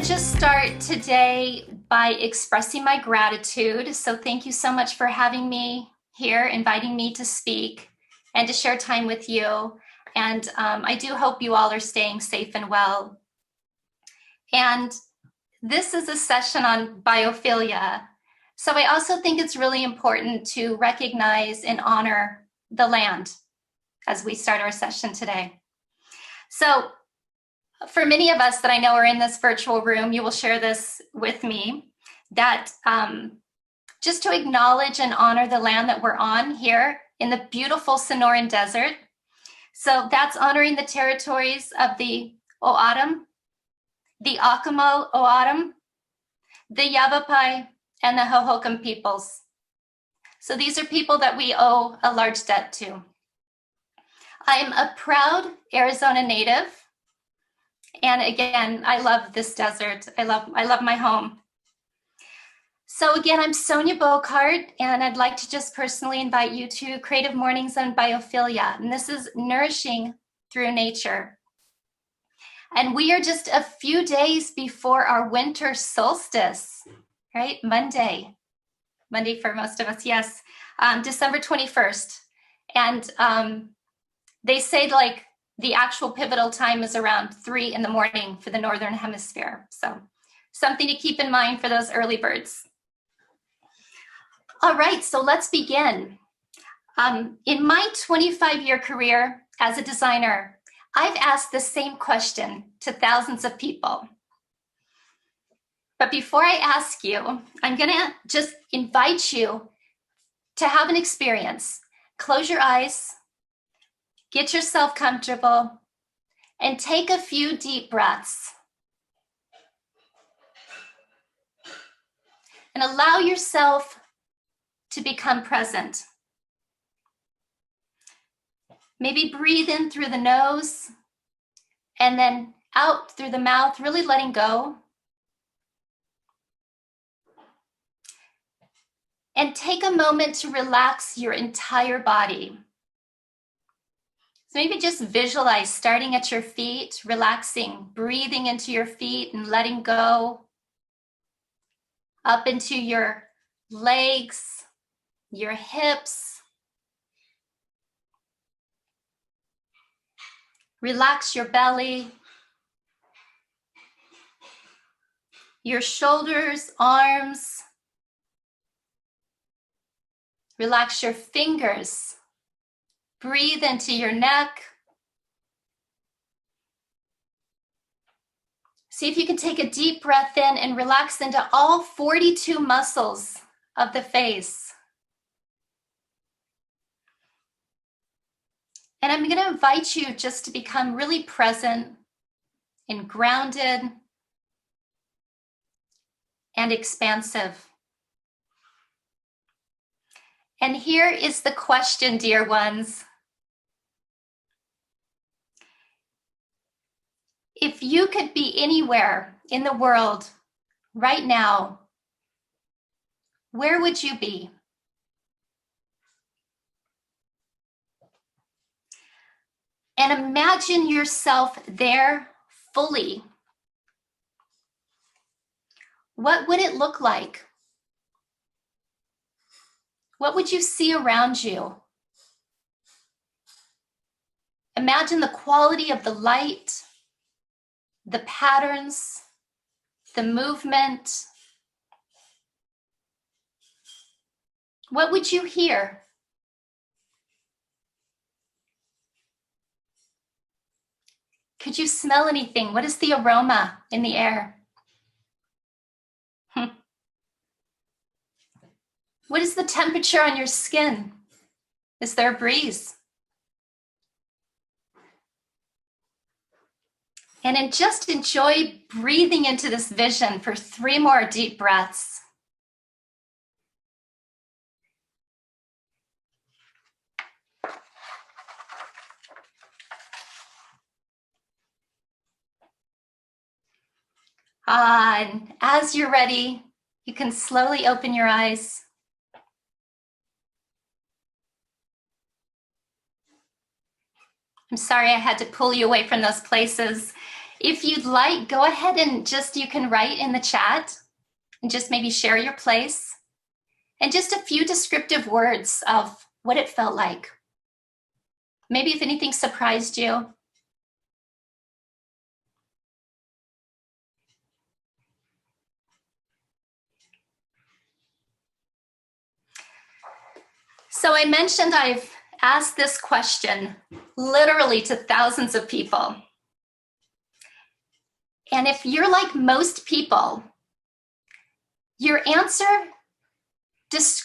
Just start today by expressing my gratitude. So thank you so much for having me here, inviting me to speak and to share time with you. And I do hope you all are staying safe and well. And this is a session on biophilia. So I also think it's really important to recognize and honor the land as we start our session today. So for many of us that I know are in this virtual room, you will share this with me, that just to acknowledge and honor the land that we're on here in the beautiful Sonoran Desert. So that's honoring the territories of the O'odham, the Acoma O'odham, the Yavapai, and the Hohokam peoples. So these are people that we owe a large debt to. I'm a proud Arizona native. And again, I love this desert. I love my home. So again, I'm Sonja Bochart, and I'd like to just personally invite you to Creative Mornings on Biophilia. And this is Nourishing Through Nature. And we are just a few days before our winter solstice, right? Monday for most of us, yes. December 21st. And they say like, the actual pivotal time is around 3 in the morning for the Northern Hemisphere. So something to keep in mind for those early birds. All right, so let's begin. In my 25-year career as a designer, I've asked the same question to thousands of people. But before I ask you, I'm gonna just invite you to have an experience. Close your eyes. Get yourself comfortable and take a few deep breaths. And allow yourself to become present. Maybe breathe in through the nose and then out through the mouth, really letting go. And take a moment to relax your entire body. So maybe just visualize starting at your feet, relaxing, breathing into your feet and letting go. Up into your legs, your hips. Relax your belly, your shoulders, arms. Relax your fingers. Breathe into your neck. See if you can take a deep breath in and relax into all 42 muscles of the face. And I'm going to invite you just to become really present and grounded and expansive. And here is the question, dear ones. If you could be anywhere in the world right now, where would you be? And imagine yourself there fully. What would it look like? What would you see around you? Imagine the quality of the light, the patterns, the movement. What would you hear? Could you smell anything? What is the aroma in the air? What is the temperature on your skin? Is there a breeze? And then just enjoy breathing into this vision for 3 more deep breaths. And as you're ready, you can slowly open your eyes. I'm sorry I had to pull you away from those places. If you'd like, go ahead and you can write in the chat and just maybe share your place and just a few descriptive words of what it felt like. Maybe if anything surprised you. So I mentioned I've asked this question literally to thousands of people. And if you're like most people, your answer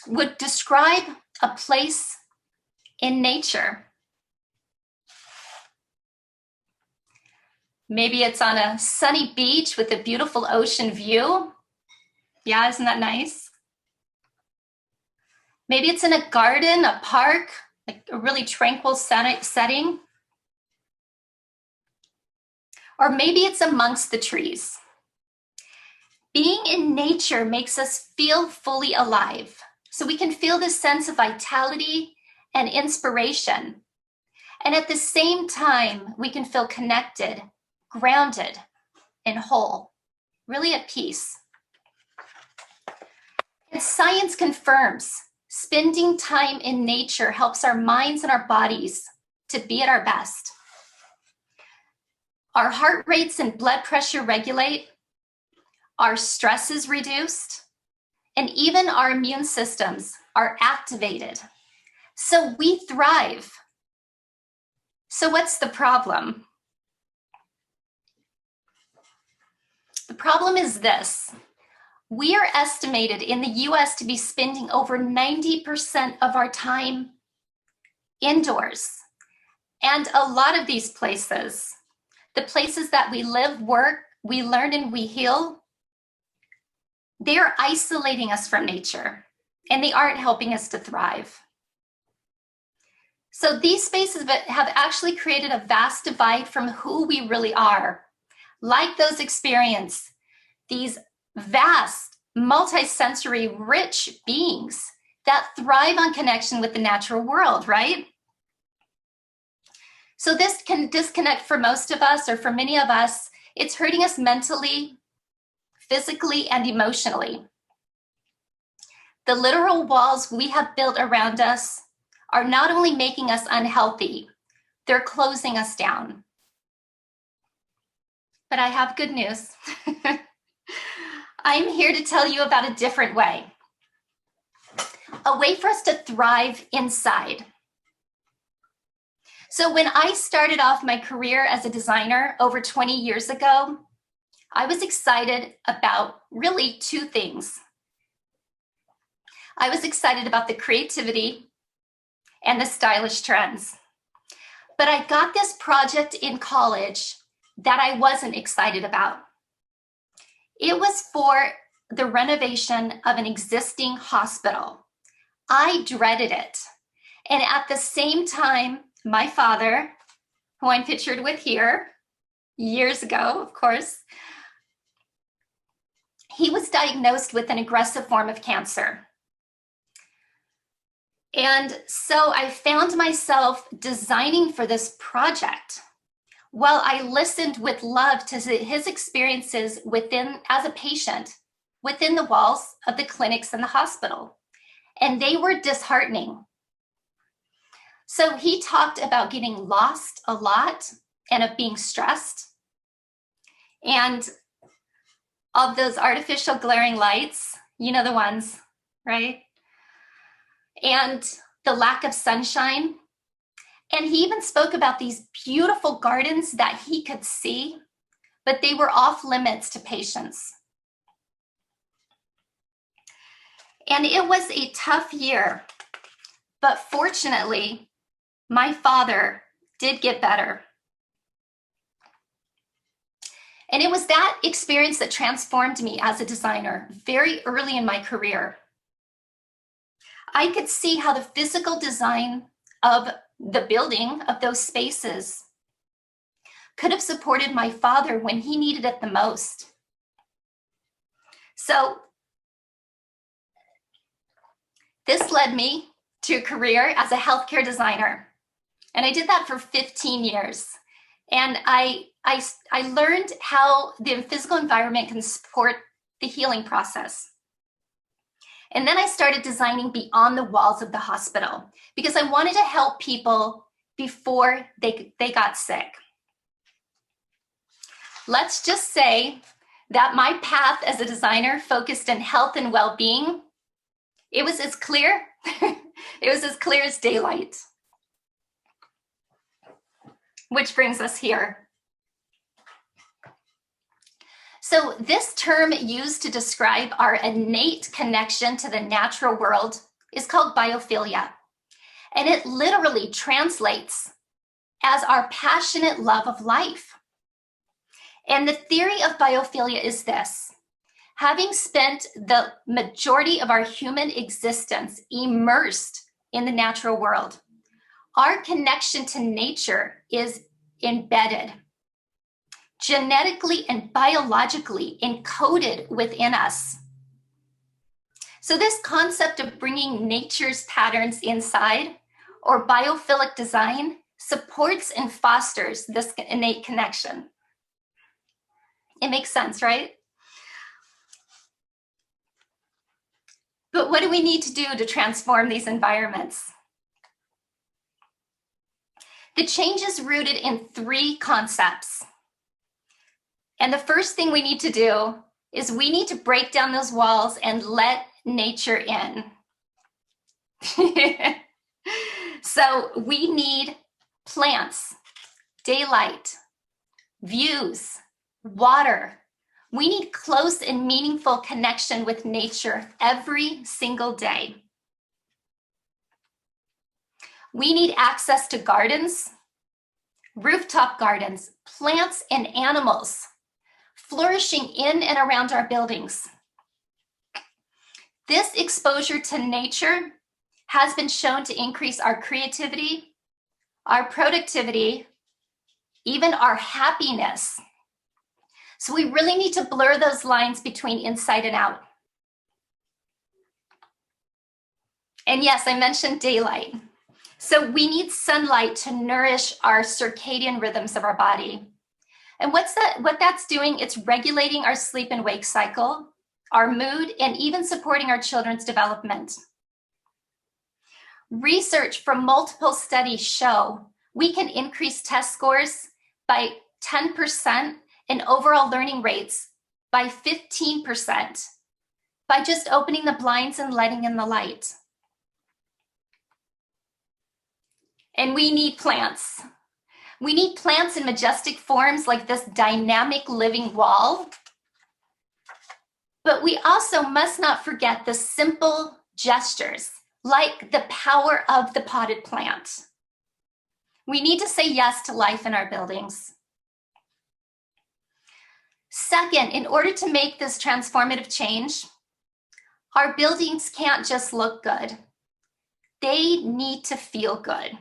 would describe a place in nature. Maybe it's on a sunny beach with a beautiful ocean view. Yeah, isn't that nice? Maybe it's in a garden, a park, like a really tranquil setting. Or maybe it's amongst the trees. Being in nature makes us feel fully alive. So we can feel this sense of vitality and inspiration. And at the same time, we can feel connected, grounded, and whole, really at peace. And science confirms spending time in nature helps our minds and our bodies to be at our best. Our heart rates and blood pressure regulate, our stress is reduced, and even our immune systems are activated. So we thrive. So what's the problem? The problem is this. We are estimated in the US to be spending over 90% of our time indoors. And a lot of these places, the places that we live, work, we learn, and we heal, they're isolating us from nature, and they aren't helping us to thrive. So these spaces have actually created a vast divide from who we really are. Like those experiences, these vast, multi-sensory, rich beings that thrive on connection with the natural world, right? So this can disconnect for most of us, or for many of us, it's hurting us mentally, physically, and emotionally. The literal walls we have built around us are not only making us unhealthy, they're closing us down. But I have good news. I'm here to tell you about a different way. A way for us to thrive inside. So when I started off my career as a designer over 20 years ago, I was excited about really two things. I was excited about the creativity and the stylish trends. But I got this project in college that I wasn't excited about. It was for the renovation of an existing hospital. I dreaded it. And at the same time, my father, who I'm pictured with here, years ago, of course, he was diagnosed with an aggressive form of cancer. And so I found myself designing for this project while I listened with love to his experiences as a patient within the walls of the clinics and the hospital. And they were disheartening. So he talked about getting lost a lot and of being stressed, and of those artificial glaring lights, you know the ones, right? And the lack of sunshine. And he even spoke about these beautiful gardens that he could see, but they were off limits to patients. And it was a tough year, but fortunately, my father did get better. And it was that experience that transformed me as a designer very early in my career. I could see how the physical design of the building, of those spaces, could have supported my father when he needed it the most. So this led me to a career as a healthcare designer. And I did that for 15 years. And I learned how the physical environment can support the healing process. And then I started designing beyond the walls of the hospital because I wanted to help people before they got sick. Let's just say that my path as a designer focused on health and well-being. It was as clear, it was as clear as daylight. Which brings us here. So this term used to describe our innate connection to the natural world is called biophilia. And it literally translates as our passionate love of life. And the theory of biophilia is this: having spent the majority of our human existence immersed in the natural world, our connection to nature is embedded, genetically and biologically encoded within us. So this concept of bringing nature's patterns inside, or biophilic design, supports and fosters this innate connection. It makes sense, right? But what do we need to do to transform these environments? The change is rooted in 3 concepts. And the first thing we need to do is we need to break down those walls and let nature in. So we need plants, daylight, views, water. We need close and meaningful connection with nature every single day. We need access to gardens, rooftop gardens, plants and animals flourishing in and around our buildings. This exposure to nature has been shown to increase our creativity, our productivity, even our happiness. So we really need to blur those lines between inside and out. And yes, I mentioned daylight. So we need sunlight to nourish our circadian rhythms of our body. And what that's doing, it's regulating our sleep and wake cycle, our mood, and even supporting our children's development. Research from multiple studies show we can increase test scores by 10% and overall learning rates by 15% by just opening the blinds and letting in the light. And we need plants. We need plants in majestic forms like this dynamic living wall. But we also must not forget the simple gestures, like the power of the potted plant. We need to say yes to life in our buildings. Second, in order to make this transformative change, our buildings can't just look good. They need to feel good.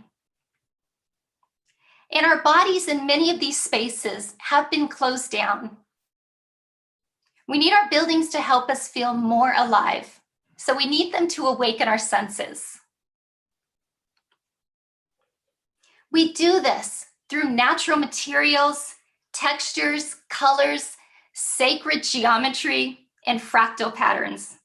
And our bodies in many of these spaces have been closed down. We need our buildings to help us feel more alive. So we need them to awaken our senses. We do this through natural materials, textures, colors, sacred geometry, and fractal patterns.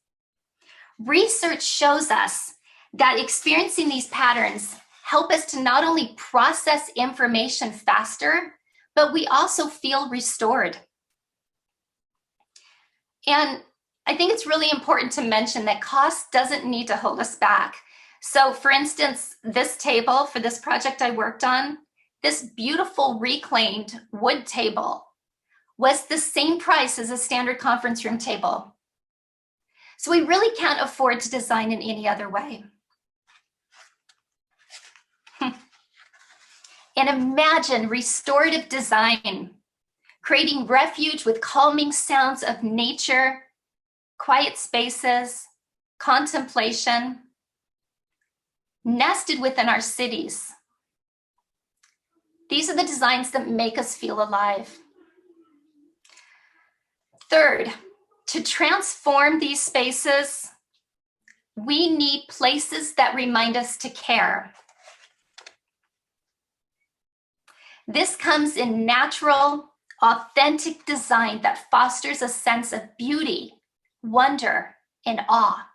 Research shows us that experiencing these patterns help us to not only process information faster, but we also feel restored. And I think it's really important to mention that cost doesn't need to hold us back. So for instance, this table for this project I worked on, this beautiful reclaimed wood table was the same price as a standard conference room table. So we really can't afford to design in any other way. And imagine restorative design, creating refuge with calming sounds of nature, quiet spaces, contemplation, nested within our cities. These are the designs that make us feel alive. Third, to transform these spaces, we need places that remind us to care. This comes in natural, authentic design that fosters a sense of beauty, wonder, and awe.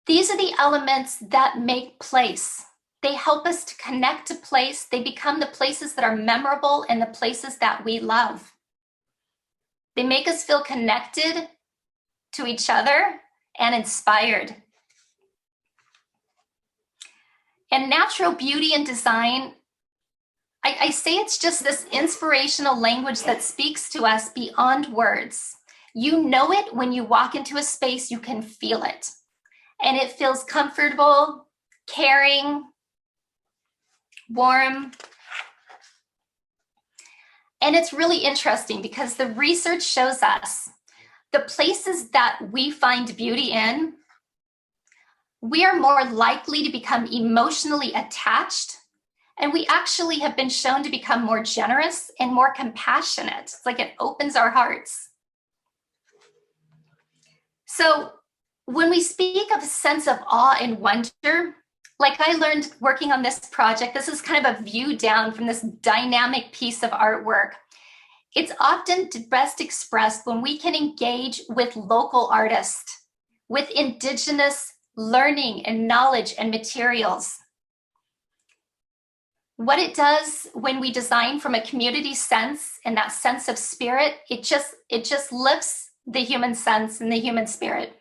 These are the elements that make place. They help us to connect to place. They become the places that are memorable and the places that we love. They make us feel connected to each other and inspired. And natural beauty and design, I say it's just this inspirational language that speaks to us beyond words. You know it when you walk into a space, you can feel it. And it feels comfortable, caring, warm. And it's really interesting because the research shows us the places that we find beauty in, we are more likely to become emotionally attached, and we actually have been shown to become more generous and more compassionate. It's like it opens our hearts. So when we speak of a sense of awe and wonder, like I learned working on this project, this is kind of a view down from this dynamic piece of artwork. It's often best expressed when we can engage with local artists, with indigenous learning and knowledge and materials. What it does when we design from a community sense and that sense of spirit, it just lifts the human sense and the human spirit.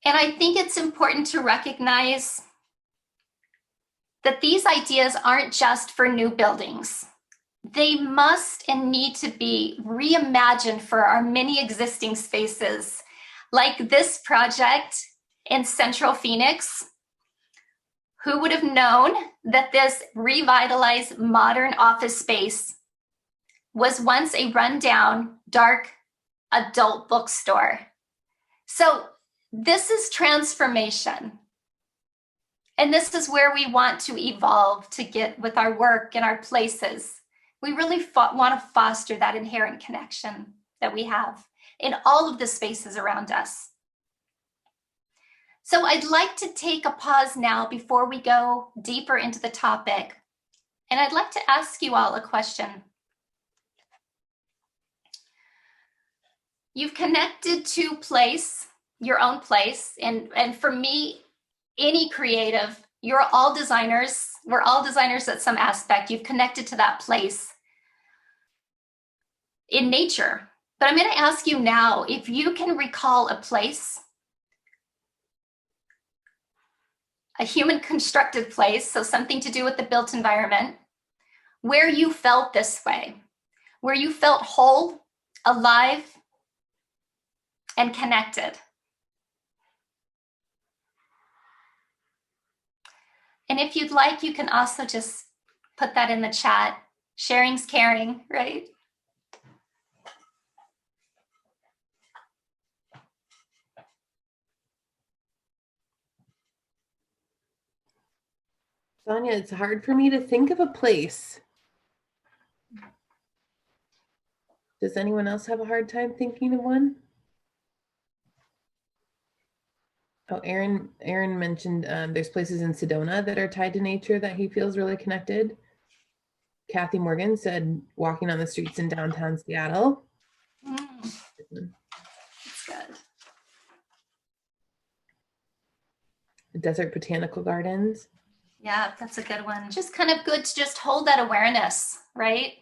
And I think it's important to recognize that these ideas aren't just for new buildings. They must and need to be reimagined for our many existing spaces, like this project in Central Phoenix. Who would have known that this revitalized modern office space was once a rundown, dark adult bookstore? So this is transformation. And this is where we want to evolve to get with our work and our places. We really want to foster that inherent connection that we have in all of the spaces around us. So I'd like to take a pause now before we go deeper into the topic. And I'd like to ask you all a question. You've connected to place, your own place. And for me, any creative, you're all designers. We're all designers at some aspect. You've connected to that place in nature. But I'm going to ask you now, if you can recall a place, a human constructed place, so something to do with the built environment, where you felt this way, where you felt whole, alive, and connected. And if you'd like, you can also just put that in the chat. Sharing's caring, right? Sonja, it's hard for me to think of a place. Does anyone else have a hard time thinking of one? Oh, Aaron mentioned there's places in Sedona that are tied to nature that he feels really connected. Kathy Morgan said walking on the streets in downtown Seattle. That's good. The Desert Botanical Gardens. Yeah, that's a good one. Just kind of good to just hold that awareness, right?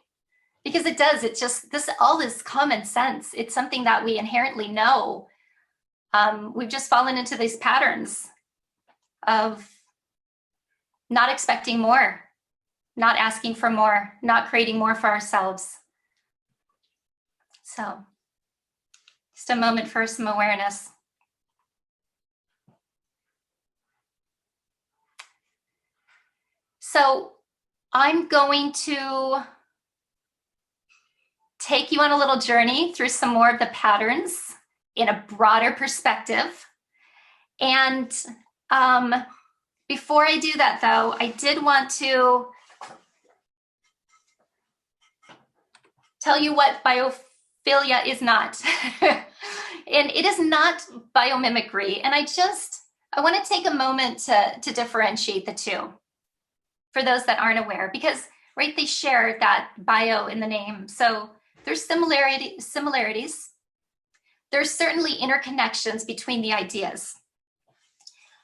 Because it does, it just, this all is common sense. It's something that we inherently know. We've just fallen into these patterns of not expecting more, not asking for more, not creating more for ourselves. So just a moment for some awareness. So I'm going to take you on a little journey through some more of the patterns in a broader perspective. And before I do that, though, I did want to tell you what biophilia is not. And it is not biomimicry. And I want to take a moment to differentiate the two for those that aren't aware, because right, they share that bio in the name. So there's similarities. There's certainly interconnections between the ideas.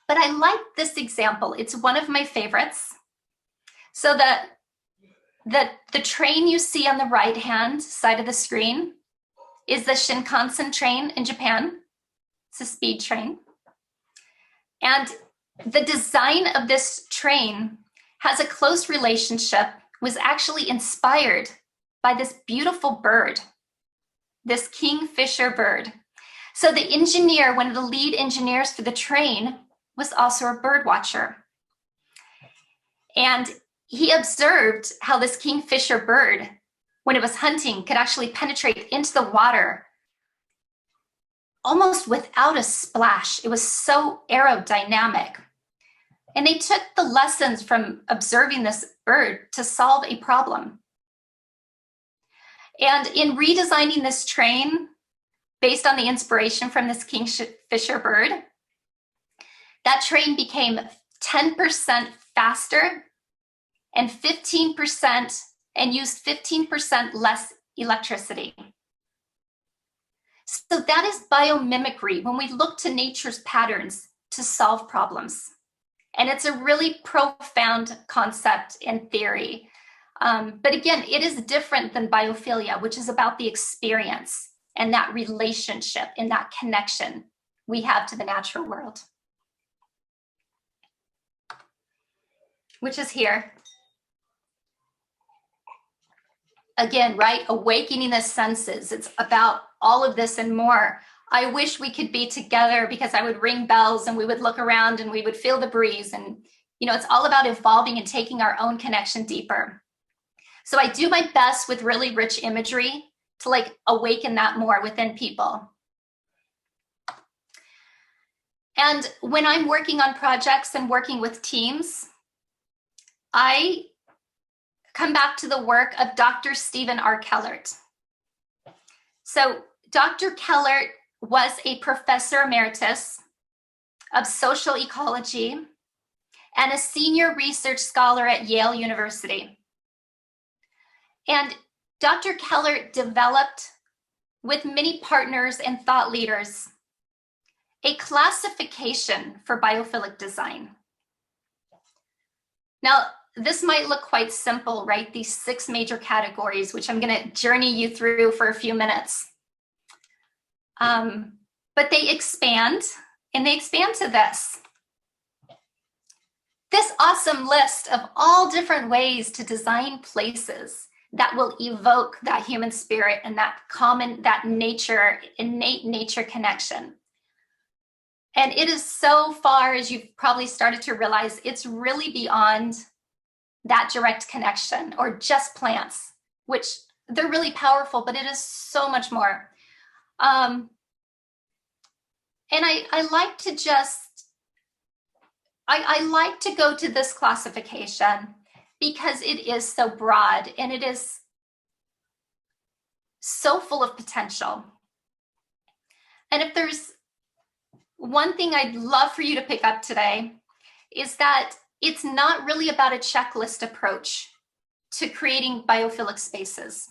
But I like this example. It's one of my favorites. So the train you see on the right-hand side of the screen is the Shinkansen train in Japan. It's a speed train. And the design of this train has a close relationship, was actually inspired by this beautiful bird, this kingfisher bird. So the engineer, one of the lead engineers for the train, was also a bird watcher. And he observed how this kingfisher bird, when it was hunting, could actually penetrate into the water almost without a splash. It was so aerodynamic. And they took the lessons from observing this bird to solve a problem. And in redesigning this train, based on the inspiration from this kingfisher bird, that train became 10% faster and 15% and used 15% less electricity. So that is biomimicry, when we look to nature's patterns to solve problems. And it's a really profound concept in theory. But again, it is different than biophilia, which is about the experience and that relationship and that connection we have to the natural world, which is here. Again, right? Awakening the senses. It's about all of this and more. I wish we could be together, because I would ring bells and we would look around and we would feel the breeze. And, it's all about evolving and taking our own connection deeper. So I do my best with really rich imagery to awaken that more within people. And when I'm working on projects and working with teams, I come back to the work of Dr. Stephen R. Kellert. So Dr. Kellert was a professor emeritus of social ecology and a senior research scholar at Yale University. And Dr. Kellert developed, with many partners and thought leaders, a classification for biophilic design. Now, this might look quite simple, right? These 6 major categories, which I'm going to journey you through for a few minutes. But they expand, and they expand to this. This awesome list of all different ways to design places that will evoke that human spirit and that innate nature connection. And it is so far, as you've probably started to realize, it's really beyond that direct connection or just plants, which they're really powerful, but it is so much more. And I like to I like to go to this classification because it is so broad and it is so full of potential. And if there's one thing I'd love for you to pick up today, is that it's not really about a checklist approach to creating biophilic spaces.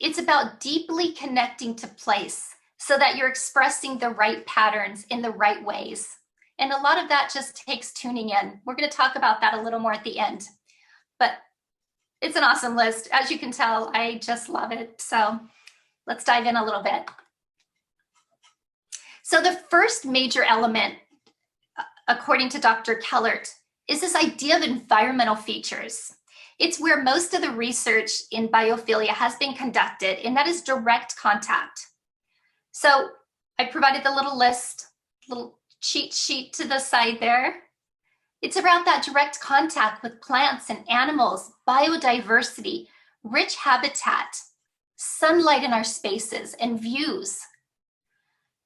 It's about deeply connecting to place so that you're expressing the right patterns in the right ways. And a lot of that just takes tuning in. We're going to talk about that a little more at the end. But it's an awesome list. As you can tell, I just love it. So let's dive in a little bit. So the first major element, according to Dr. Kellert, is this idea of environmental features. It's where most of the research in biophilia has been conducted, and that is direct contact. So I provided the little list, little cheat sheet to the side there. It's around that direct contact with plants and animals, biodiversity, rich habitat, sunlight in our spaces, and views.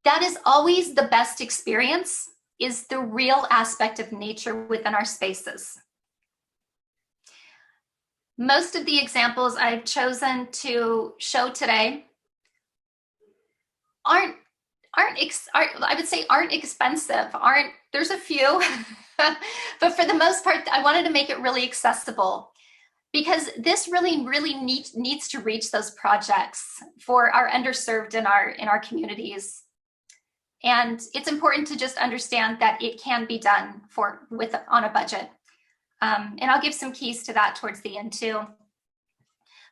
That is always the best experience, is the real aspect of nature within our spaces. Most of the examples I've chosen to show today aren't I would say aren't expensive. There's a few, but for the most part, I wanted to make it really accessible because this really needs to reach those projects for our underserved in our communities. And it's important to just understand that it can be done on a budget. And I'll give some keys to that towards the end too.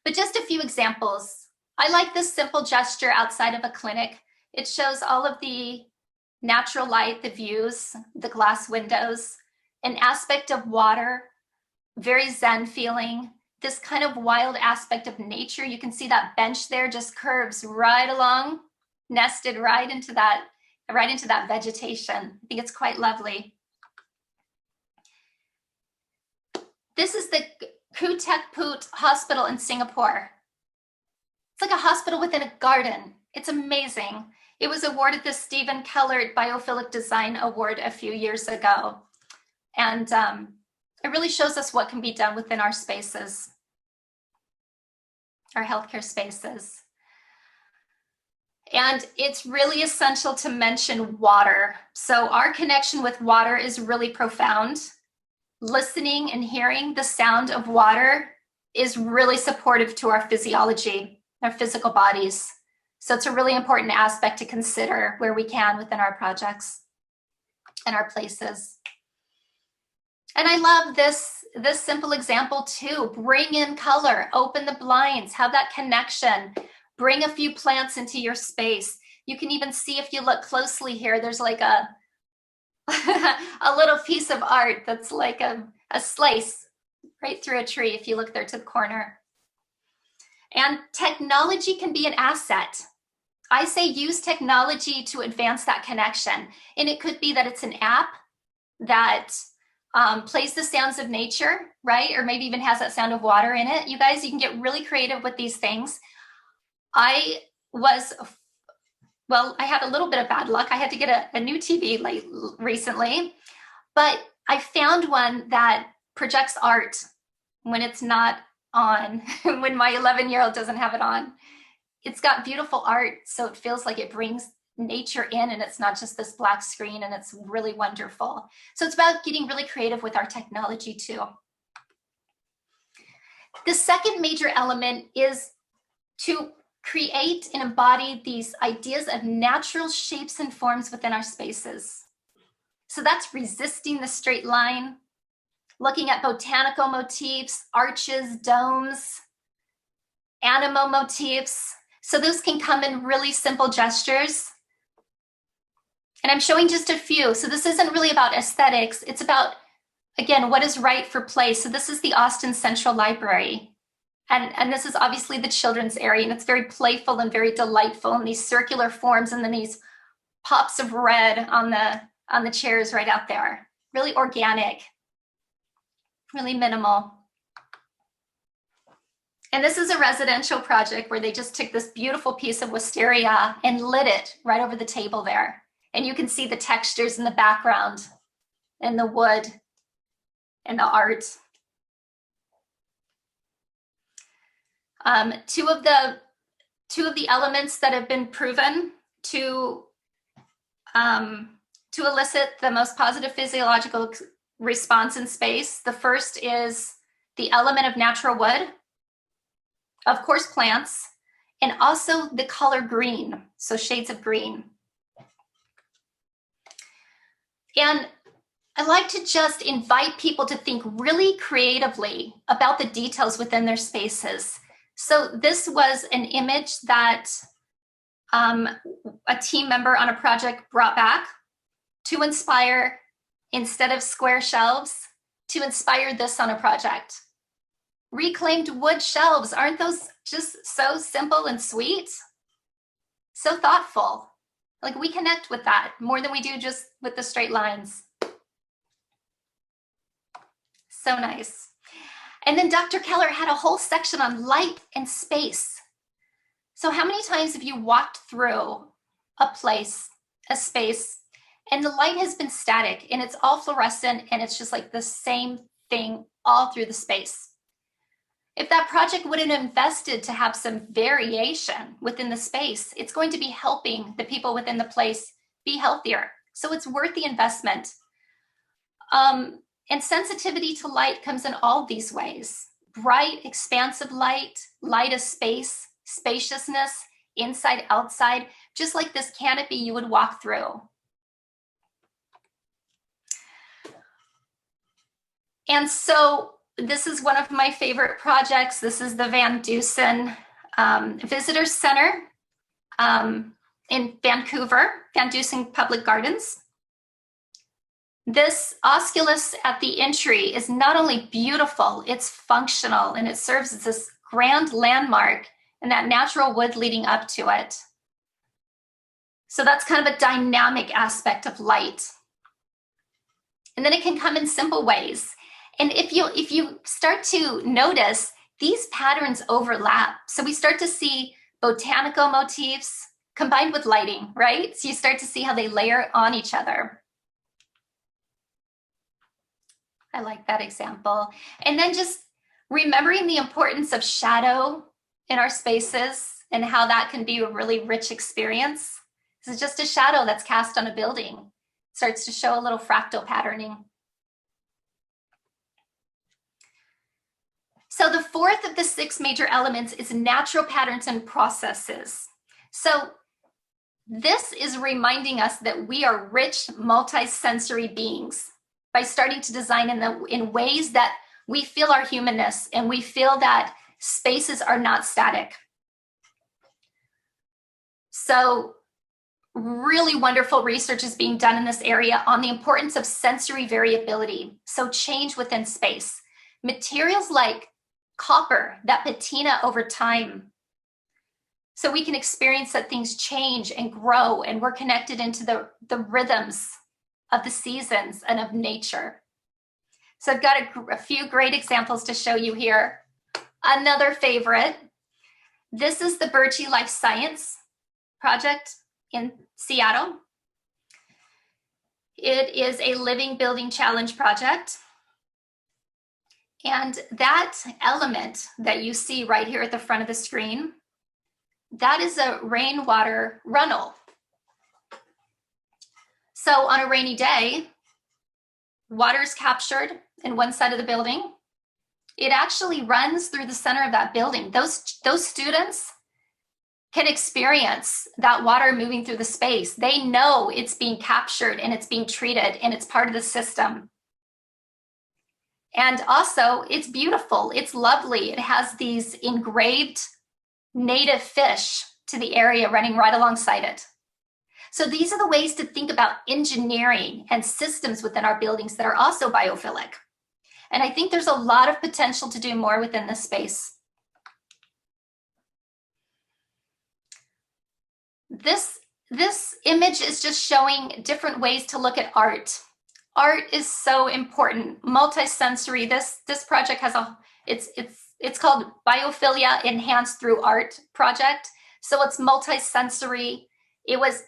But just a few examples. I like this simple gesture outside of a clinic. It shows all of the natural light, the views, the glass windows, an aspect of water, very Zen feeling, this kind of wild aspect of nature. You can see that bench there just curves right along, nested right into that vegetation. I think it's quite lovely. This is the Kutek Poot Hospital in Singapore. It's like a hospital within a garden. It's amazing. It was awarded the Stephen Keller Biophilic Design Award a few years ago. And it really shows us what can be done within our spaces, our healthcare spaces. And it's really essential to mention water. So our connection with water is really profound. Listening and hearing the sound of water is really supportive to our physiology, our physical bodies. So it's a really important aspect to consider where we can within our projects and our places. And I love this simple example too. Bring in color, open the blinds, have that connection, bring a few plants into your space. You can even see, if you look closely here, there's like a little piece of art that's like a slice right through a tree if you look there to the corner. And technology can be an asset. I say use technology to advance that connection. And it could be that it's an app that plays the sounds of nature, right? Or maybe even has that sound of water in it. You guys, you can get really creative with these things. I had a little bit of bad luck. I had to get a new TV recently, but I found one that projects art when it's not on, when my 11-year-old doesn't have it on. It's got beautiful art, so it feels like it brings nature in, and it's not just this black screen, and it's really wonderful. So it's about getting really creative with our technology too. The second major element is to create and embody these ideas of natural shapes and forms within our spaces. So that's resisting the straight line, looking at botanical motifs, arches, domes, animal motifs. So those can come in really simple gestures. And I'm showing just a few. So this isn't really about aesthetics. It's about, again, what is right for place. So this is the Austin Central Library. And this is obviously the children's area, and it's very playful and very delightful, and these circular forms, and then these pops of red on the chairs right out there. Really organic, really minimal. And this is a residential project where they just took this beautiful piece of wisteria and lit it right over the table there. And you can see the textures in the background and the wood and the art. Two of the elements that have been proven to elicit the most positive physiological response in space. The first is the element of natural wood, of course plants, and also the color green, so shades of green. And I like to just invite people to think really creatively about the details within their spaces. So this was an image that a team member on a project brought back to inspire, instead of square shelves, to inspire this on a project. Reclaimed wood shelves, aren't those just so simple and sweet? So thoughtful. Like, we connect with that more than we do just with the straight lines. So nice. And then Dr. Keller had a whole section on light and space. So how many times have you walked through a place, a space, and the light has been static and it's all fluorescent and it's just like the same thing all through the space? If that project would have invested to have some variation within the space, it's going to be helping the people within the place be healthier. So it's worth the investment. And sensitivity to light comes in all these ways. Bright, expansive light, light of space, spaciousness, inside, outside, just like this canopy you would walk through. And so this is one of my favorite projects. This is the VanDusen Visitor Center in Vancouver, VanDusen Public Gardens. This osculus at the entry is not only beautiful, it's functional, and it serves as this grand landmark and that natural wood leading up to it. So that's kind of a dynamic aspect of light. And then it can come in simple ways. And if you start to notice, these patterns overlap. So we start to see botanical motifs combined with lighting, right? So you start to see how they layer on each other. I like that example. And then just remembering the importance of shadow in our spaces and how that can be a really rich experience. This is just a shadow that's cast on a building. It starts to show a little fractal patterning. So the fourth of the 6 major elements is natural patterns and processes. So this is reminding us that we are rich, multi-sensory beings by starting to design in ways that we feel our humanness and we feel that spaces are not static. So really wonderful research is being done in this area on the importance of sensory variability. So change within space. Materials like copper that patina over time. So we can experience that things change and grow, and we're connected into the rhythms of the seasons and of nature. So I've got a few great examples to show you here. Another favorite, this is the Birchie Life Science project in Seattle. It is a living building challenge project. And that element that you see right here at the front of the screen, that is a rainwater runnel. So on a rainy day, water is captured in one side of the building. It actually runs through the center of that building. Those students can experience that water moving through the space. They know it's being captured and it's being treated and it's part of the system. And also, it's beautiful. It's lovely. It has these engraved native fish to the area running right alongside it. So these are the ways to think about engineering and systems within our buildings that are also biophilic. And I think there's a lot of potential to do more within this space. This image is just showing different ways to look at art. Art is so important, multisensory. This project has it's called Biophilia Enhanced through Art project. So it's multisensory. It was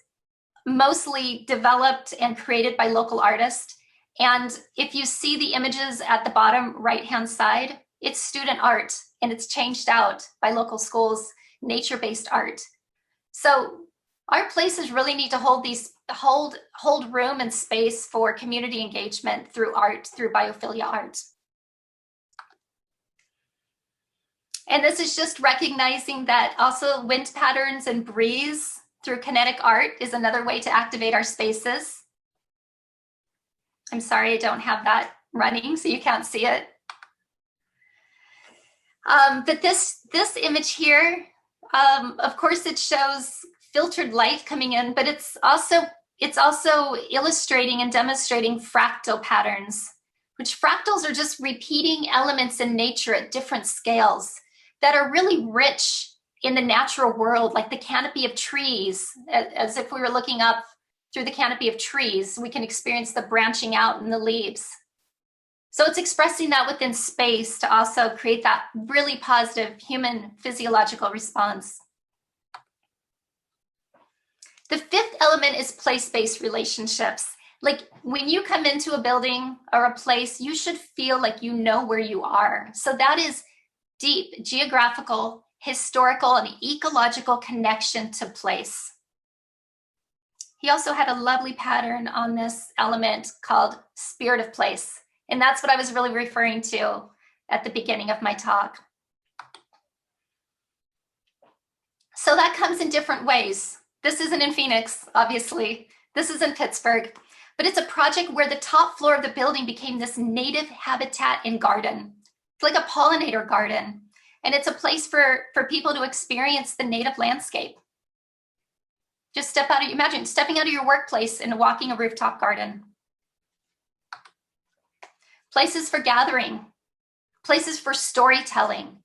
mostly developed and created by local artists. And if you see the images at the bottom right-hand side, it's student art, and it's changed out by local schools, nature-based art. So our places really need to hold room and space for community engagement through art, through biophilia art. And this is just recognizing that also wind patterns and breeze through kinetic art is another way to activate our spaces. I'm sorry, I don't have that running, so you can't see it. But this image here, of course, it shows filtered light coming in, but it's also illustrating and demonstrating fractal patterns, which fractals are just repeating elements in nature at different scales that are really rich in the natural world, like the canopy of trees. As if we were looking up through the canopy of trees, we can experience the branching out in the leaves. So it's expressing that within space to also create that really positive human physiological response. The fifth element is place-based relationships. Like when you come into a building or a place, you should feel like you know where you are. So that is deep geographical, historical, and ecological connection to place. He also had a lovely pattern on this element called spirit of place. And that's what I was really referring to at the beginning of my talk. So that comes in different ways. This isn't in Phoenix, obviously. This is in Pittsburgh. But it's a project where the top floor of the building became this native habitat and garden. It's like a pollinator garden. And it's a place for people to experience the native landscape. Just imagine stepping out of your workplace and walking a rooftop garden. Places for gathering, places for storytelling,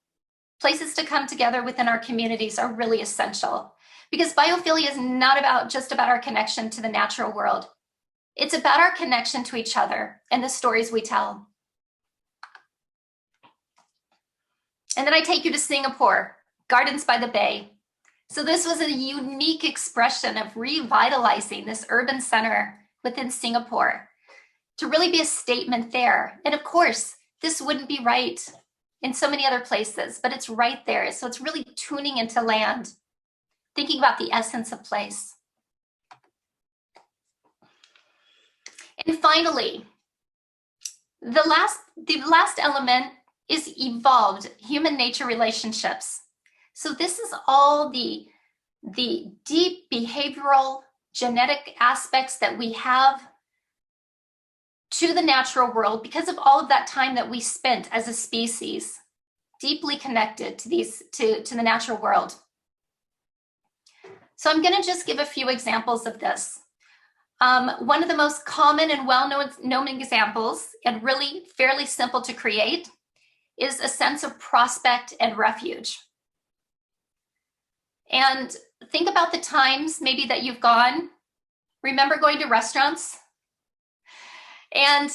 places to come together within our communities are really essential, because biophilia is not just about our connection to the natural world. It's about our connection to each other and the stories we tell. And then I take you to Singapore, Gardens by the Bay. So this was a unique expression of revitalizing this urban center within Singapore to really be a statement there. And of course, this wouldn't be right in so many other places, but it's right there. So it's really tuning into land, thinking about the essence of place. And finally, the last element is evolved human-nature relationships. So this is all the deep behavioral genetic aspects that we have to the natural world because of all of that time that we spent as a species deeply connected to the natural world. So I'm going to just give a few examples of this. One of the most common and well-known examples, and really fairly simple to create, is a sense of prospect and refuge. And think about the times maybe that you've gone. Remember going to restaurants? And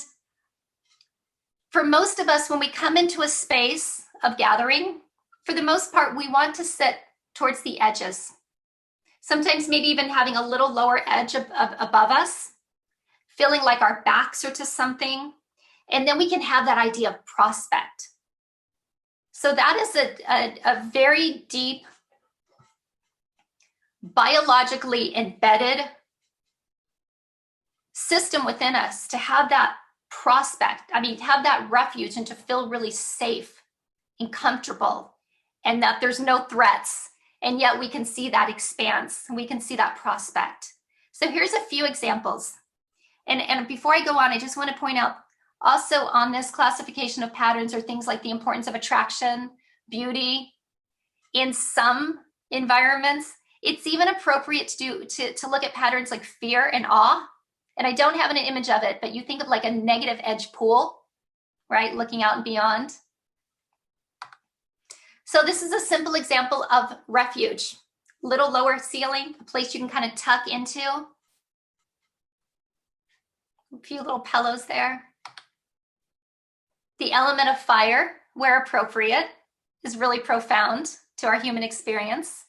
for most of us, when we come into a space of gathering, for the most part, we want to sit towards the edges. Sometimes maybe even having a little lower edge above us, feeling like our backs are to something. And then we can have that idea of prospect. So that is a very deep, biologically embedded system within us to have that prospect, have that refuge and to feel really safe and comfortable and that there's no threats. And yet we can see that expanse and we can see that prospect. So here's a few examples. And before I go on, I just want to point out also on this classification of patterns are things like the importance of attraction, beauty. In some environments, it's even appropriate to look at patterns like fear and awe. And I don't have an image of it, but you think of like a negative edge pool, right? Looking out and beyond. So this is a simple example of refuge. Little lower ceiling, a place you can kind of tuck into. A few little pillows there. The element of fire, where appropriate, is really profound to our human experience.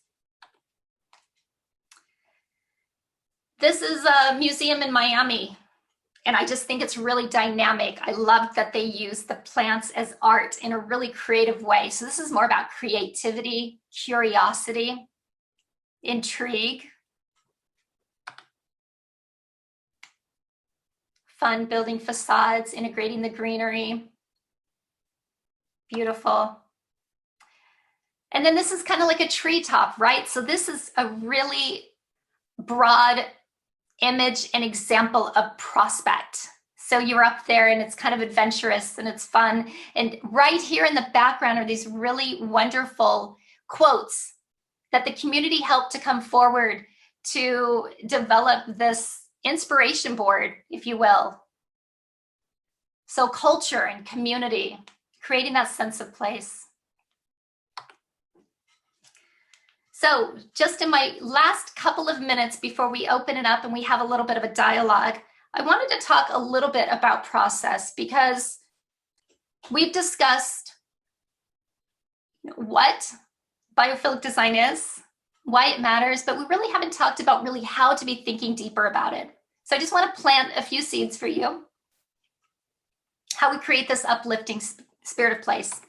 This is a museum in Miami, and I just think it's really dynamic. I love that they use the plants as art in a really creative way. So this is more about creativity, curiosity, intrigue, fun building facades, integrating the greenery. Beautiful. And then this is kind of like a treetop, right? So this is a really broad image and example of prospect. So you're up there and it's kind of adventurous and it's fun. And right here in the background are these really wonderful quotes that the community helped to come forward to develop this inspiration board, if you will. So culture and community, creating that sense of place. So just in my last couple of minutes before we open it up and we have a little bit of a dialogue, I wanted to talk a little bit about process because we've discussed what biophilic design is, why it matters, but we really haven't talked about really how to be thinking deeper about it. So I just want to plant a few seeds for you, how we create this uplifting spirit of place.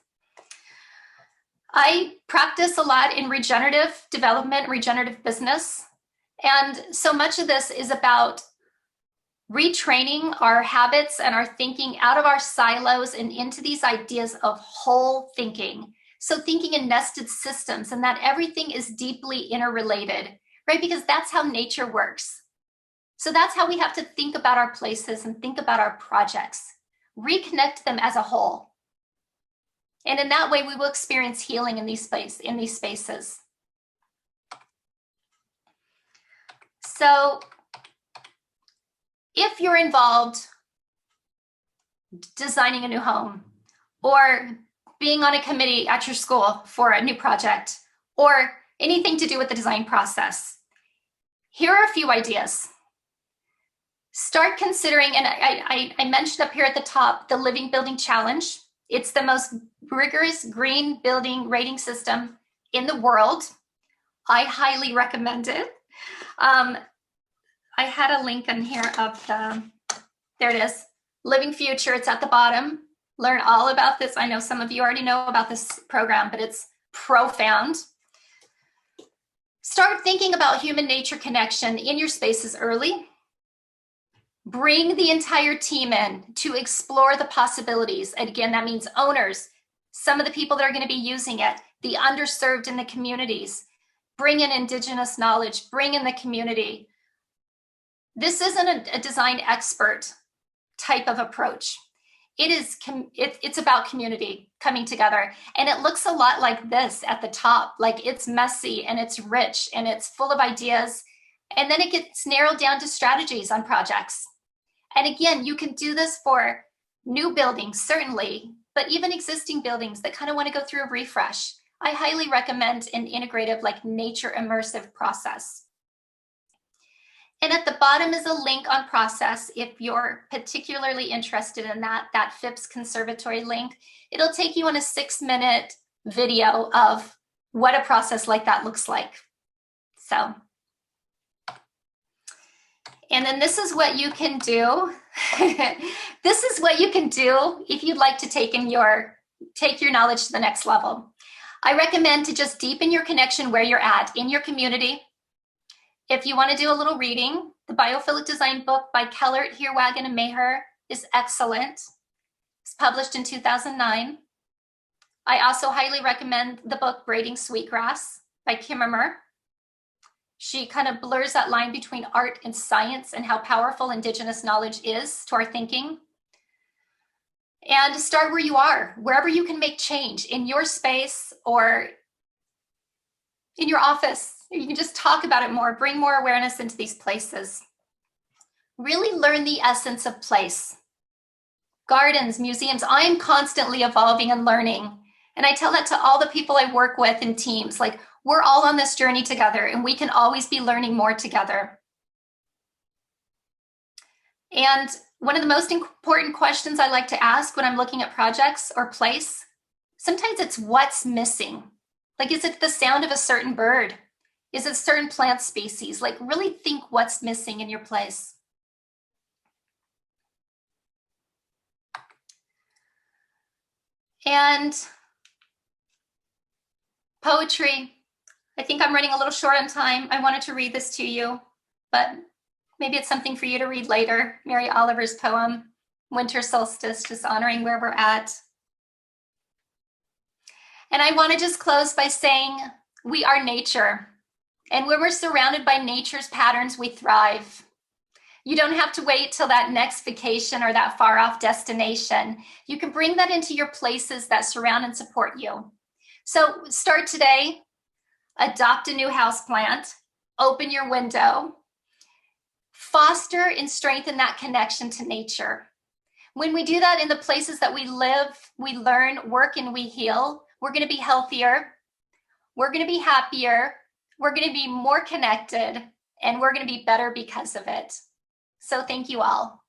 I practice a lot in regenerative development, regenerative business. And so much of this is about retraining our habits and our thinking out of our silos and into these ideas of whole thinking. So thinking in nested systems, and that everything is deeply interrelated, right? Because that's how nature works. So that's how we have to think about our places and think about our projects. Reconnect them as a whole. And in that way, we will experience healing in these spaces. So if you're involved designing a new home, or being on a committee at your school for a new project, or anything to do with the design process, here are a few ideas. Start considering, and I mentioned up here at the top, the Living Building Challenge. It's the most rigorous green building rating system in the world. I highly recommend it. I had a link in here of there it is, Living Future. It's at the bottom. Learn all about this. I know some of you already know about this program, but it's profound. Start thinking about human-nature connection in your spaces early. Bring the entire team in to explore the possibilities. And again, that means owners, some of the people that are going to be using it, the underserved in the communities. Bring in Indigenous knowledge, bring in the community. This isn't a design expert type of approach. It's about community coming together. And it looks a lot like this at the top. Like, it's messy and it's rich and it's full of ideas. And then it gets narrowed down to strategies on projects. And again, you can do this for new buildings, certainly, but even existing buildings that kind of want to go through a refresh. I highly recommend an integrative, like nature immersive process. And at the bottom is a link on process if you're particularly interested in that Phipps Conservatory link. It'll take you on a 6-minute video of what a process like that looks like. So, and then this is what you can do. This is what you can do if you'd like to take your knowledge to the next level. I recommend to just deepen your connection where you're at in your community. If you want to do a little reading, the Biophilic Design book by Kellert, Heerwagen, and Maher is excellent. It's published in 2009. I also highly recommend the book Braiding Sweetgrass by Kimmerer. She kind of blurs that line between art and science and how powerful Indigenous knowledge is to our thinking. And start where you are, wherever you can make change in your space or in your office. You can just talk about it more, bring more awareness into these places. Really learn the essence of place. Gardens, museums, I'm constantly evolving and learning. And I tell that to all the people I work with in teams, like, we're all on this journey together and we can always be learning more together. And one of the most important questions I like to ask when I'm looking at projects or place, sometimes it's what's missing. Like, is it the sound of a certain bird? Is it certain plant species? Like, really think what's missing in your place. And poetry. I think I'm running a little short on time. I wanted to read this to you, but maybe it's something for you to read later. Mary Oliver's poem, Winter Solstice, just honoring where we're at. And I want to just close by saying we are nature. And when we're surrounded by nature's patterns, we thrive. You don't have to wait till that next vacation or that far off destination. You can bring that into your places that surround and support you. So start today, adopt a new houseplant, open your window, foster and strengthen that connection to nature. When we do that in the places that we live, we learn, work, and we heal, we're going to be healthier, we're going to be happier, we're going to be more connected, and we're going to be better because of it. So thank you all.